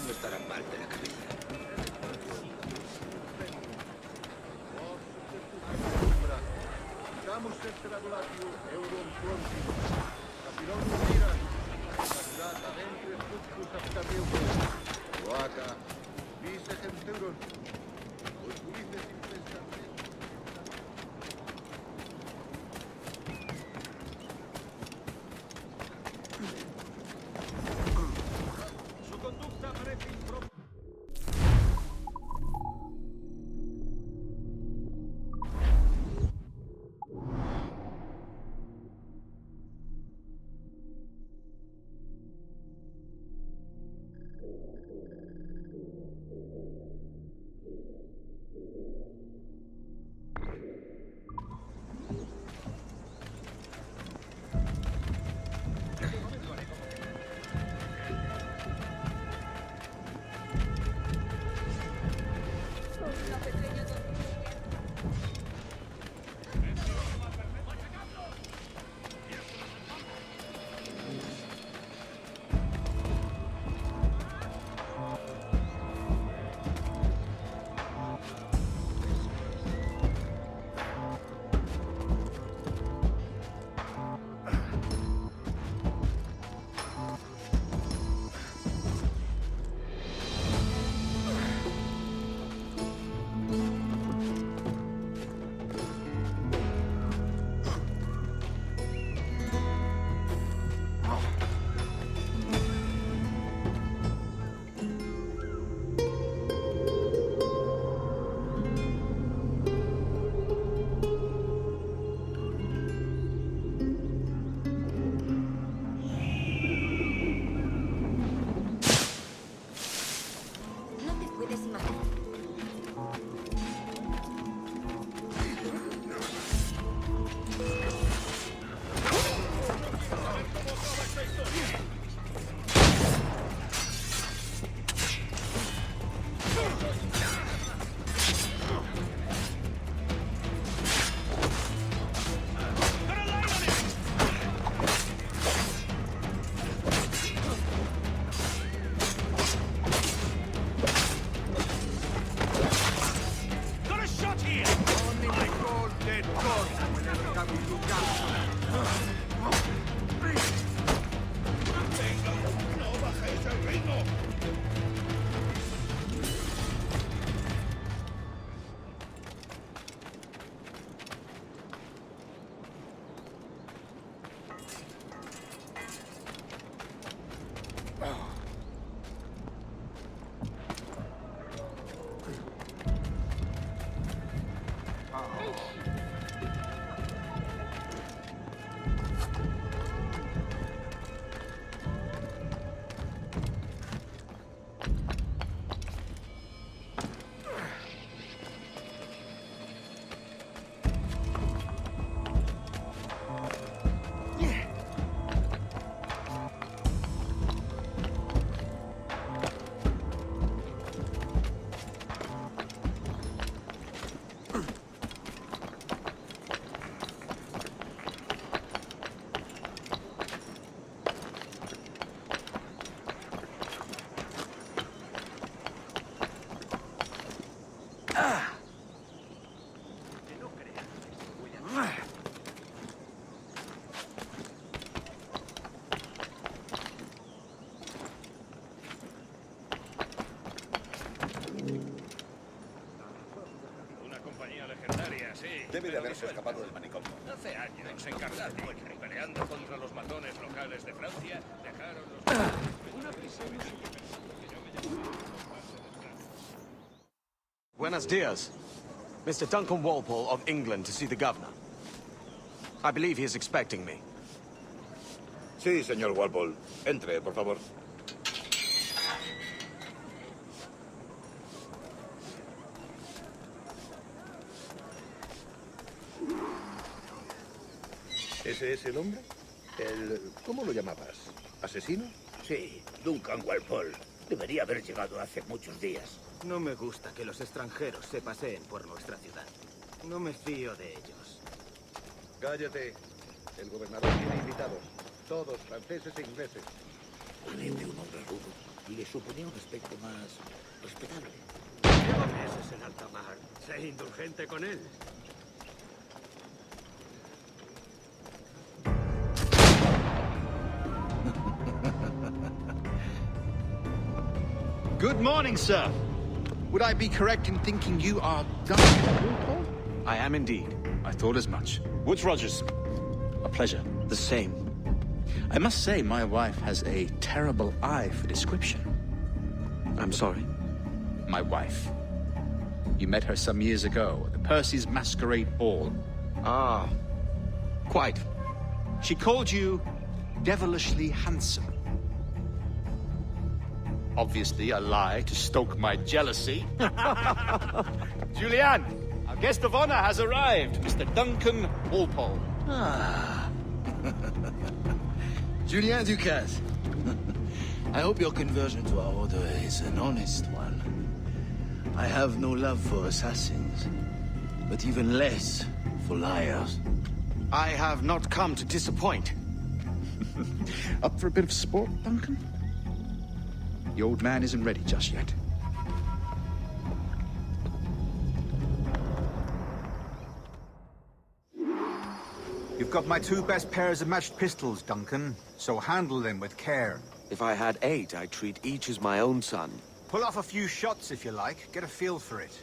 no estará mal de la cabeza. Damus est gradulatio eurum frontis, capilonum miras, maturata ventre fructus abscadeurum, loaca, vise genteuron, ut vices impensante. Su conducta parece impropia. No te puedes imaginar. Got a shot here! Only my cold dead God will come into council. ¡No bajéis el ritmo! Una compañía legendaria, sí. Debe de pero haberse disuelta. escapado del manicomio. Hace años, en Cardassic, peleando contra los matones locales de Francia, dejaron los... Una prisión... Buenos dias. Mr. Duncan Walpole of England to see the governor. I believe he is expecting me. Sí, señor Walpole. Entre, por favor. ¿Ese es el hombre? ¿Cómo lo llamabas? ¿Asesino? Sí, Duncan Walpole. Debería haber llegado hace muchos días. No me gusta que los extranjeros se paseen por nuestra ciudad. No me fío de ellos. Cállate. El gobernador tiene invitados. Todos franceses e ingleses. Parece un hombre rudo. le suponía un aspecto más respetable. Llevo meses en alta mar. Sé indulgente con él. Good morning, sir. Would I be correct in thinking you are Duncan Walpole? I am indeed. I thought as much. Woods Rogers. A pleasure. The same. I must say, my wife has a terrible eye for description. I'm sorry. My wife. You met her some years ago at the Percy's Masquerade Ball. Ah, quite. She called you devilishly handsome. Obviously a lie to stoke my jealousy. Julianne, our guest of honor has arrived, Mr. Duncan Walpole. Ah. Julien Ducasse. I hope your conversion to our order is an honest one. I have no love for assassins, but even less for liars. I have not come to disappoint. Up for a bit of sport, Duncan? The old man isn't ready just yet. You've got my 2 best pairs of matched pistols, Duncan, so handle them with care. If I had 8, I'd treat each as my own son. Pull off a few shots if you like, get a feel for it.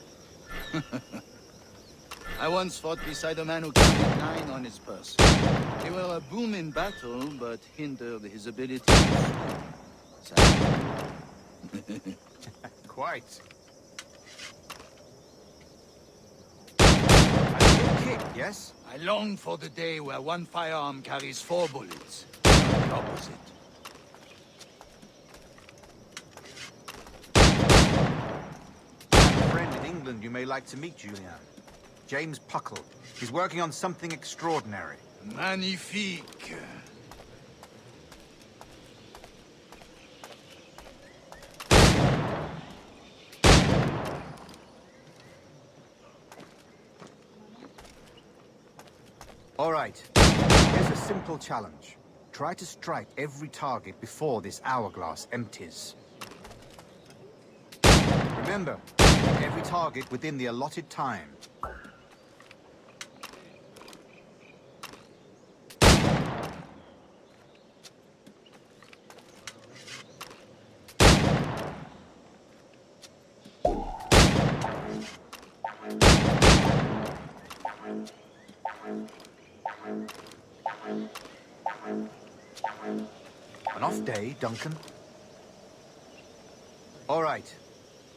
I once fought beside a man who carried 9 on his purse. They were a boom in battle, but hindered his ability to swim. Quite. A good kick, yes? I long for the day where one firearm carries 4 bullets, not the opposite. I have a friend in England you may like to meet, Julian. James Puckle. He's working on something extraordinary. Magnifique. All right. Here's a simple challenge. Try to strike every target before this hourglass empties. Remember, hit every target within the allotted time. An off day, Duncan? All right.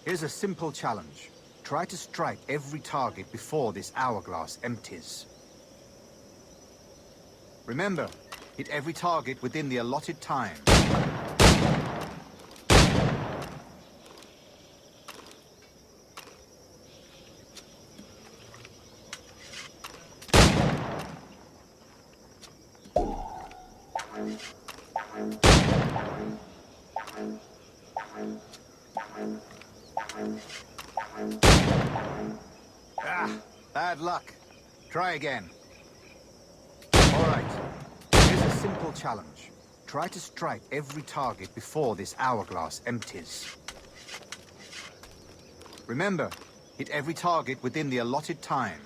Here's a simple challenge. Try to strike every target before this hourglass empties. Remember, hit every target within the allotted time. Bad luck. Try again. All right. Here's a simple challenge. Try to strike every target before this hourglass empties. Remember, hit every target within the allotted time.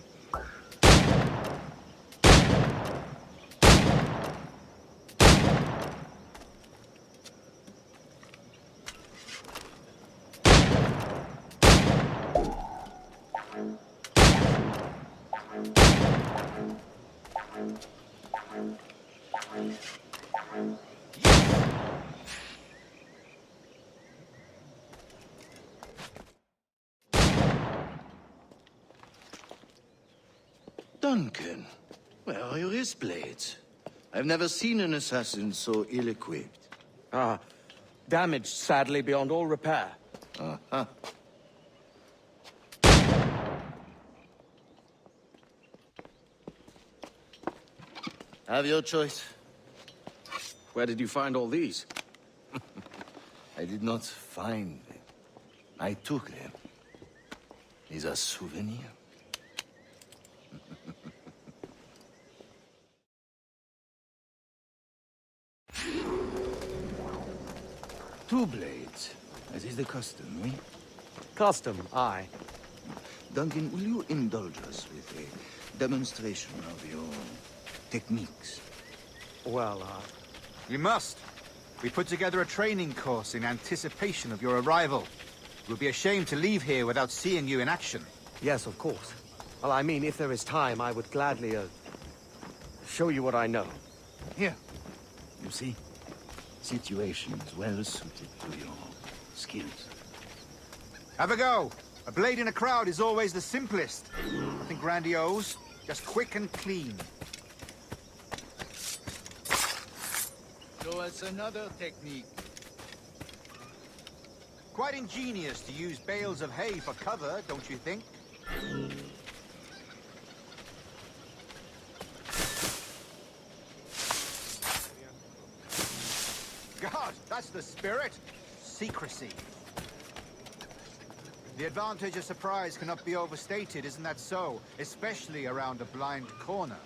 Duncan, where are your wrist blades? I've never seen an assassin so ill-equipped. Ah, damaged sadly beyond all repair. Uh-huh. Have your choice. Where did you find all these? I did not find them. I took them. These are souvenirs. 2 blades, as is the custom, oui? Custom, aye. Duncan, will you indulge us with a demonstration of your techniques? Well, You must. We put together a training course in anticipation of your arrival. We'll be ashamed to leave here without seeing you in action. yes, of course. Well, I mean, if there is time, I would gladly, show you what I know. Here. You see? Situations well suited to your skills. Have a go. A blade in a crowd is always the simplest. Nothing grandiose, just quick and clean. Show us another technique. Quite ingenious to use bales of hay for cover, don't you think? God, that's the spirit. Secrecy. The advantage of surprise cannot be overstated, isn't that so? Especially around a blind corner.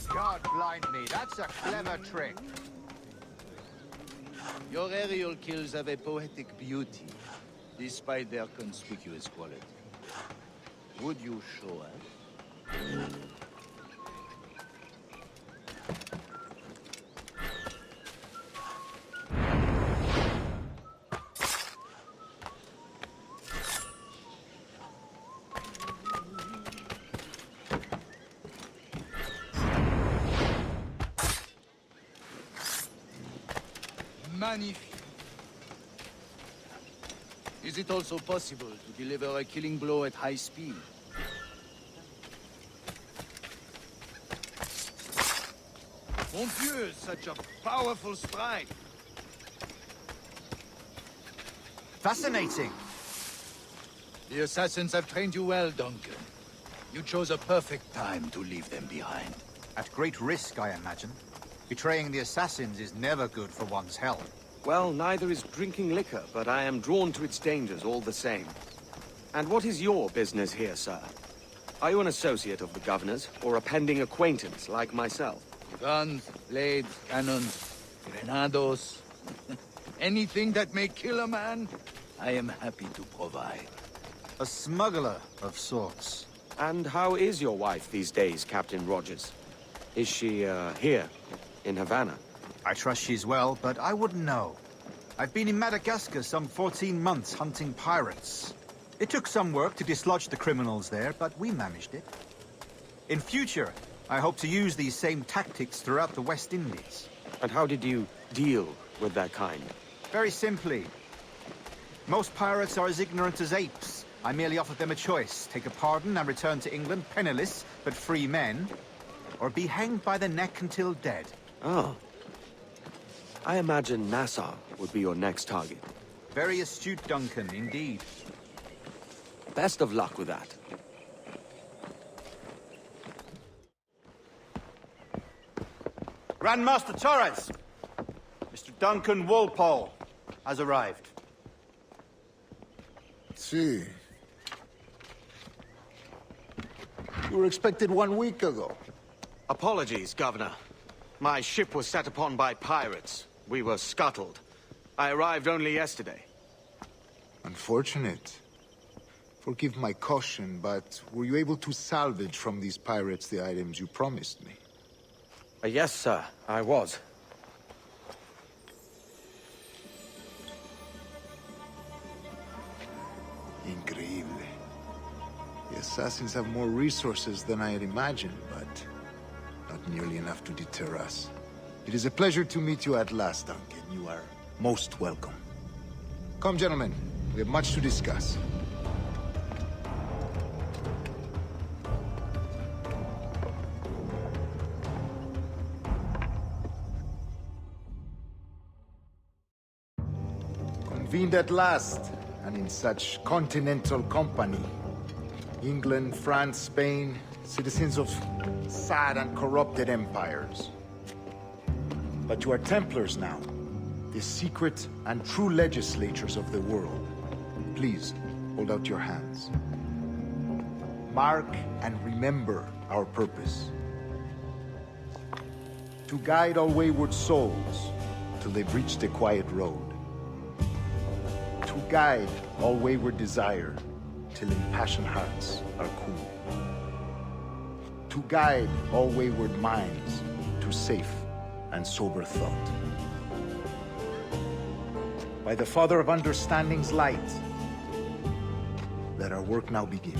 God blind me, that's a clever trick. Your aerial kills have a poetic beauty, despite their conspicuous quality. Would you show us? Magnifique. Is it also possible to deliver a killing blow at high speed? Mon Dieu, such a powerful strike! Fascinating. The assassins have trained you well, Duncan. You chose a perfect time to leave them behind. At great risk, I imagine. Betraying the assassins is never good for one's health. Well, neither is drinking liquor, but I am drawn to its dangers all the same. And what is your business here, sir? Are you an associate of the governor's, or a pending acquaintance like myself? Guns, blades, cannons, grenados. Anything that may kill a man, I am happy to provide. A smuggler of sorts. And how is your wife these days, Captain Rogers? Is she, here, in Havana? I trust she's well, but I wouldn't know. I've been in Madagascar some 14 months hunting pirates. It took some work to dislodge the criminals there, but we managed it. In future, I hope to use these same tactics throughout the West Indies. And how did you deal with that kind? Very simply. Most pirates are as ignorant as apes. I merely offered them a choice. Take a pardon and return to England penniless, but free men. Or be hanged by the neck until dead. Oh. I imagine Nassau would be your next target. Very astute, Duncan, indeed. Best of luck with that. Grandmaster Torres! Mr. Duncan Walpole has arrived. See. You were expected 1 week ago. Apologies, Governor. My ship was set upon by pirates. We were scuttled. I arrived only yesterday. Unfortunate. Forgive my caution, but were you able to salvage from these pirates the items you promised me? Yes, sir, I was. Increíble. The assassins have more resources than I had imagined, but not nearly enough to deter us. It is a pleasure to meet you at last, Duncan. You are most welcome. Come, gentlemen. We have much to discuss. Convened at last, and in such continental company. England, France, Spain, citizens of sad and corrupted empires. But you are Templars now, the secret and true legislators of the world. Please, hold out your hands. mark and remember our purpose. To guide all wayward souls till they've reached a quiet road. To guide all wayward desire till impassioned hearts are cool. To guide all wayward minds to safe and sober thought. By the Father of Understanding's light, let our work now begin.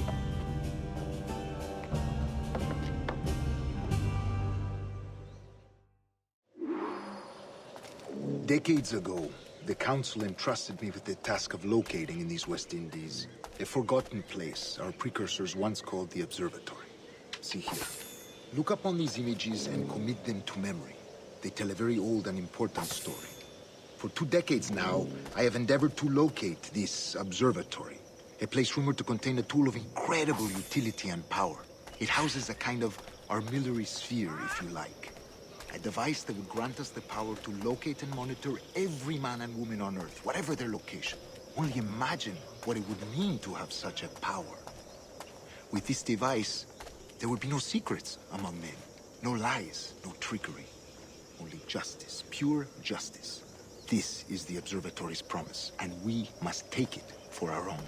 Decades ago, the Council entrusted me with the task of locating in these West Indies a forgotten place our precursors once called the Observatory. See here. Look upon these images and commit them to memory. They tell a very old and important story. For 2 decades now, I have endeavored to locate this observatory, a place rumored to contain a tool of incredible utility and power. It houses a kind of armillary sphere, if you like. A device that would grant us the power to locate and monitor every man and woman on Earth, whatever their location. Only imagine what it would mean to have such a power. With this device, there would be no secrets among men, no lies, no trickery. Only justice, pure justice. This is the Observatory's promise, and we must take it for our own.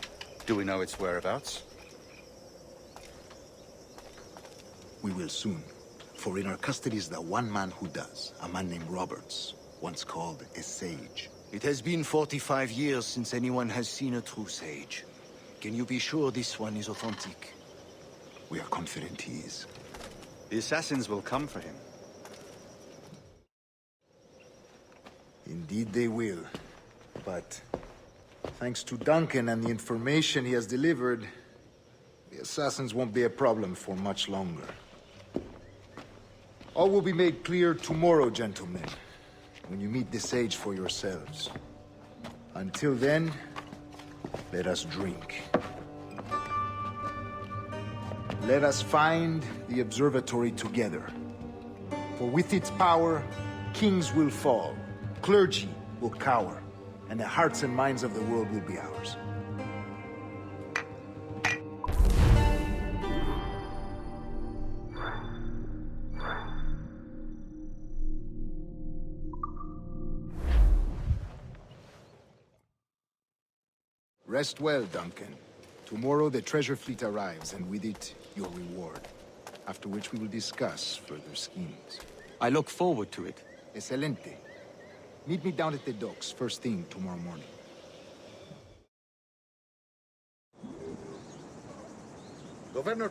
Do we know its whereabouts? We will soon. For in our custody is the one man who does, a man named Roberts, once called a sage. It has been 45 years since anyone has seen a true sage. Can you be sure this one is authentic? We are confident he is. The assassins will come for him. Indeed they will. But thanks to Duncan and the information he has delivered, the assassins won't be a problem for much longer. All will be made clear tomorrow, gentlemen, when you meet the sage for yourselves. Until then, let us drink. Let us find the observatory together. For with its power, kings will fall, clergy will cower, and the hearts and minds of the world will be ours. Rest well, Duncan. Tomorrow the treasure fleet arrives, and with it, your reward. After which we will discuss further schemes. I look forward to it. Excelente. Meet me down at the docks first thing tomorrow morning. Governor